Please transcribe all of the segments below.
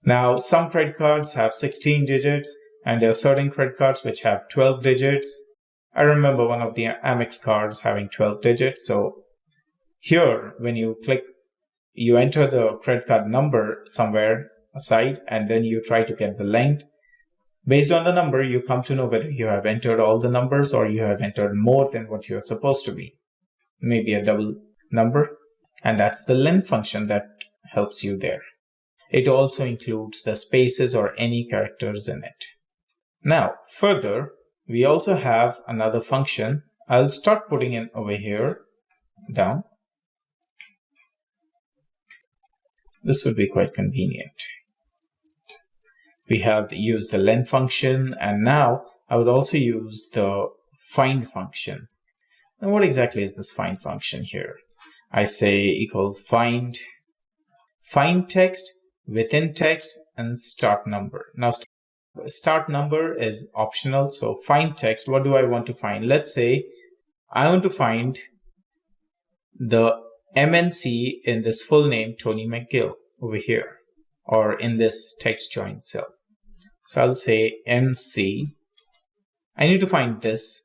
Now, some credit cards have 16 digits, and there are certain credit cards which have 12 digits. I remember one of the Amex cards having 12 digits. So here, when you click, you enter the credit card number somewhere aside, and then you try to get the length. Based on the number, you come to know whether you have entered all the numbers or you have entered more than what you are supposed to be. Maybe a double number. And that's the length function that helps you there. It also includes the spaces or any characters in it. Now, further, we also have another function. I'll start putting it over here, down. This would be quite convenient. We have used the length function, and now I would also use the find function. And what exactly is this find function here? I say equals find text within text and start number. Now, start number is optional, so find text. What do I want to find? Let's say I want to find the MNC in this full name, Tony McGill, over here, or in this text join cell. So I'll say MC. I need to find this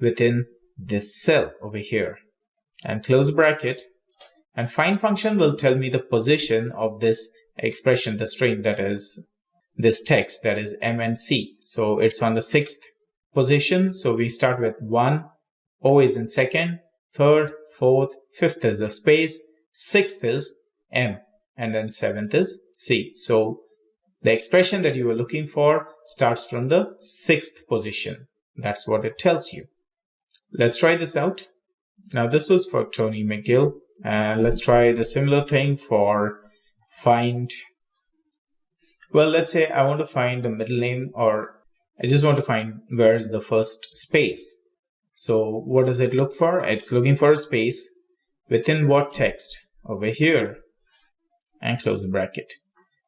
within this cell over here, and close bracket. And find function will tell me the position of this expression, the string, that is this text, that is MNC. So it's on the 6th position. So we start with 1, O is in second, 3rd, 4th, 5th is the space, 6th is M, and then 7th is C. So the expression that you were looking for starts from the 6th position. That's what it tells you. Let's try this out. Now this was for Tony McGill, and let's try the similar thing for find. Well, let's say I want to find the middle name, or I just want to find where is the first space. So what does it look for? It's looking for a space within what text? Over here, and close the bracket.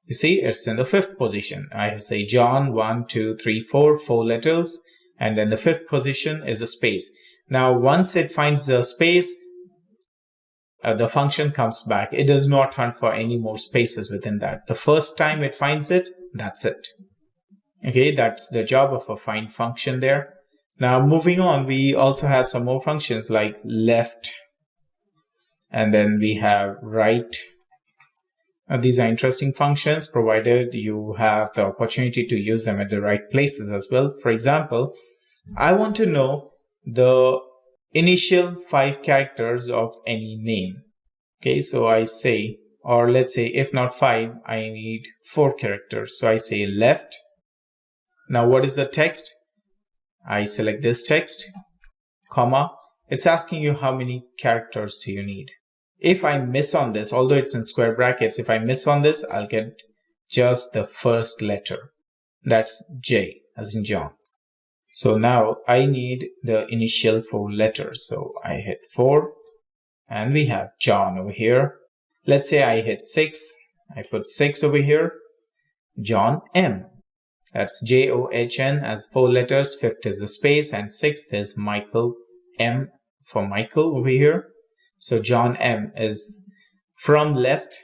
You see, it's in the 5th position. I say John, 1, 2, 3, 4, 4 letters, and then the 5th position is a space. Now, once it finds the space, the function comes back. It does not hunt for any more spaces within that. The first time it finds it, that's it. Okay, that's the job of a find function there. Now, moving on, we also have some more functions like left, and then we have right. These are interesting functions, provided you have the opportunity to use them at the right places as well. For example, I want to know the initial 5 characters of any name. Okay, so I say, or let's say if not 5, I need 4 characters. So I say left. Now what is the text? I select this text, comma. It's asking you how many characters do you need. If I miss on this, although it's in square brackets, if I miss on this, I'll get just the first letter. That's J, as in John. So now I need the initial 4 letters. So I hit 4, and we have John over here. Let's say I hit 6. I put 6 over here. John M. That's John as 4 letters. 5th is the space, and 6th is Michael M for Michael over here. So John M is from left.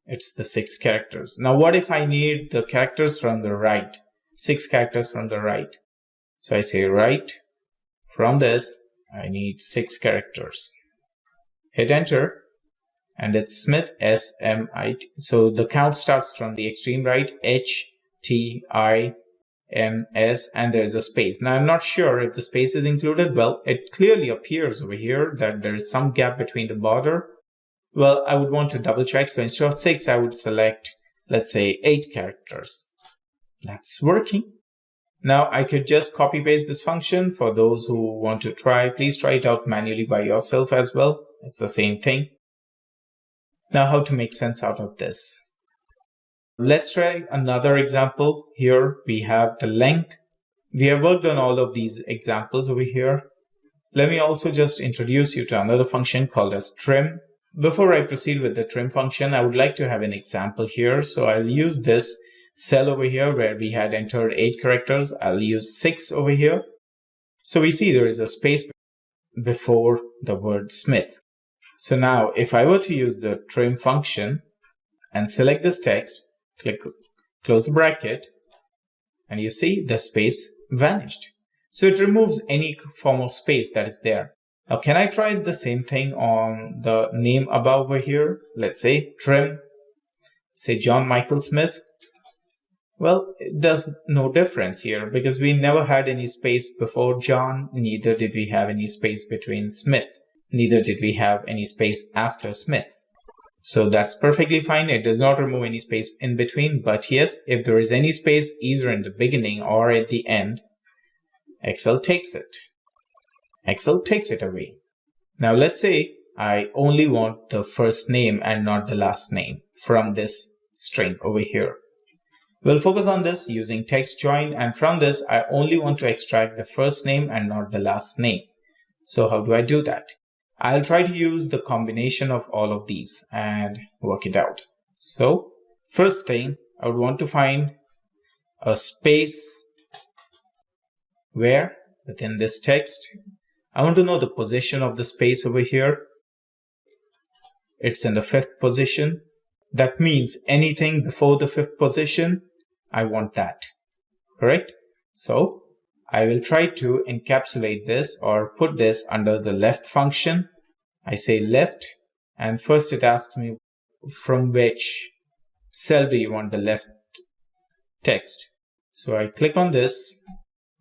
It's the 6 characters. Now what if I need the characters from the right? 6 characters from the right. So I say right. From this, I need 6 characters. Hit enter, and it's Smith, S-M-I-T. So the count starts from the extreme right, H-T-I-M-S, and there's a space. Now I'm not sure if the space is included. Well, it clearly appears over here that there is some gap between the border. Well, I would want to double check. So instead of 6, I would select, let's say, 8 characters. That's working. Now I could just copy paste this function. For those who want to try, please try it out manually by yourself as well. It's the same thing. Now how to make sense out of this? Let's try another example. Here we have the length. We have worked on all of these examples over here. Let me also just introduce you to another function called as trim. Before I proceed with the trim function, I would like to have an example here. So I'll use this cell over here where we had entered 8 characters. I'll use 6 over here. So we see there is a space before the word Smith. So now if I were to use the trim function and select this text, close the bracket, and you see the space vanished. So it removes any form of space that is there. Now, can I try the same thing on the name above over here? Let's say trim, say John Michael Smith. Well, it does no difference here because we never had any space before John, neither did we have any space between Smith, neither did we have any space after Smith. So that's perfectly fine. It does not remove any space in between, but yes, if there is any space either in the beginning or at the end, Excel takes it. Excel takes it away. Now let's say I only want the first name and not the last name from this string over here. We'll focus on this using text join, and from this I only want to extract the first name and not the last name. So how do I do that? I'll try to use the combination of all of these and work it out. So first thing, I would want to find a space where within this text, I want to know the position of the space over here. It's in the 5th position. That means anything before the 5th position, I want that, correct? So I will try to encapsulate this or put this under the left function. I say left, and first it asks me from which cell do you want the left text. So I click on this,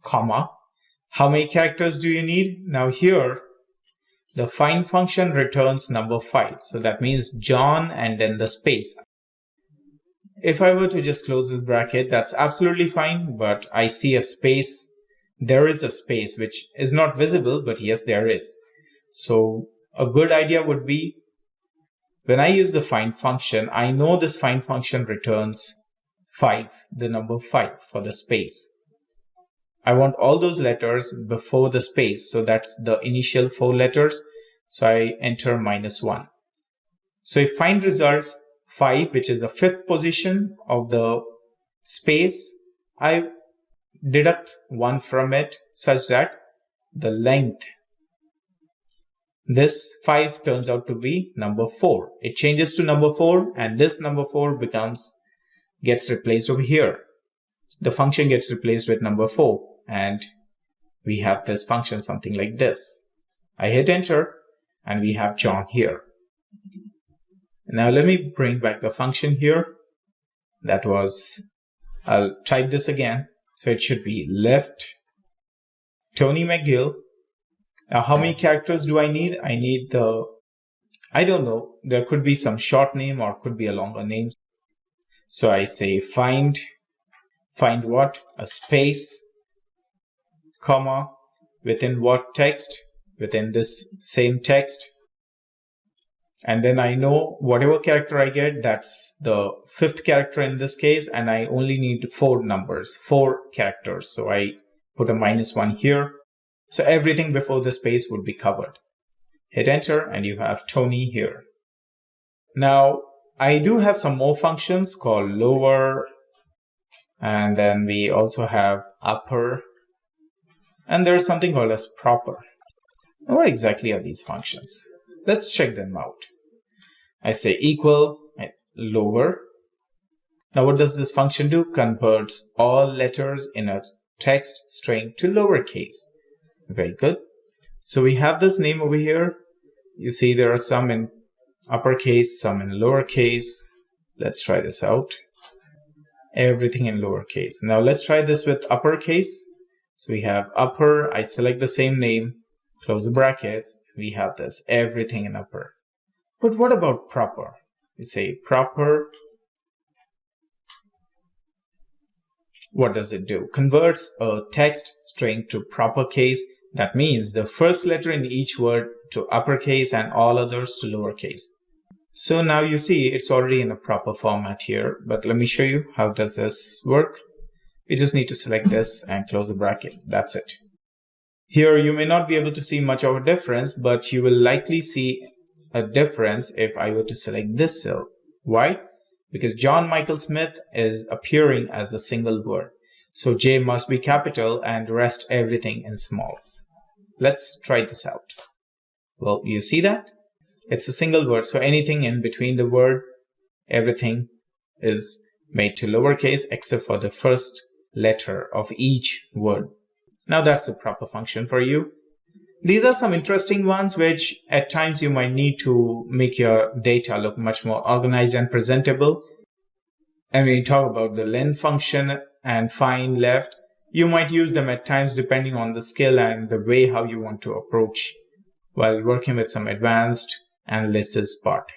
comma. How many characters do you need? Now here, the find function returns number 5. So that means John and then the space. If I were to just close this bracket, that's absolutely fine, but I see a space. There is a space which is not visible, but yes, there is. So a good idea would be when I use the find function, I know this find function returns 5, the number 5 for the space. I want all those letters before the space. So that's the initial 4 letters. So I enter -1. So if find results 5, which is the 5th position of the space, I deduct 1 from it such that the length, this 5 turns out to be number 4. It changes to number 4, and this number 4 gets replaced over here. The function gets replaced with number 4, and we have this function something like this. I hit enter, and we have John here. Now let me bring back the function here. I'll type this again. So it should be left Tony McGill. Now how many characters do I need? I don't know. There could be some short name or could be a longer name. So I say find what? A space, comma, within what text? Within this same text. And then I know whatever character I get, that's the 5th character in this case, and I only need 4 characters. So I put a -1 here. So everything before the space would be covered. Hit enter, and you have Tony here. Now, I do have some more functions called lower, and then we also have upper, and there's something called as proper. What exactly are these functions? Let's check them out. I say equal lower. Now what does this function do? Converts all letters in a text string to lowercase. Very good. So we have this name over here. You see there are some in uppercase, some in lowercase. Let's try this out. Everything in lowercase. Now let's try this with uppercase. So we have upper. I select the same name, close the brackets. We have this, everything in upper. But what about proper? We say proper. What does it do? Converts a text string to proper case. That means the first letter in each word to uppercase and all others to lowercase. So now you see it's already in a proper format here, but let me show you how does this work. We just need to select this and close the bracket. That's it. Here you may not be able to see much of a difference, but you will likely see a difference if I were to select this cell. Why? Because John Michael Smith is appearing as a single word. So J must be capital and rest everything in small. Let's try this out. Well, you see that? It's a single word. So anything in between the word, everything is made to lowercase except for the first letter of each word. Now that's the proper function for you. These are some interesting ones which at times you might need to make your data look much more organized and presentable. And when you talk about the len function and find left, you might use them at times depending on the skill and the way how you want to approach while working with some advanced analysis part.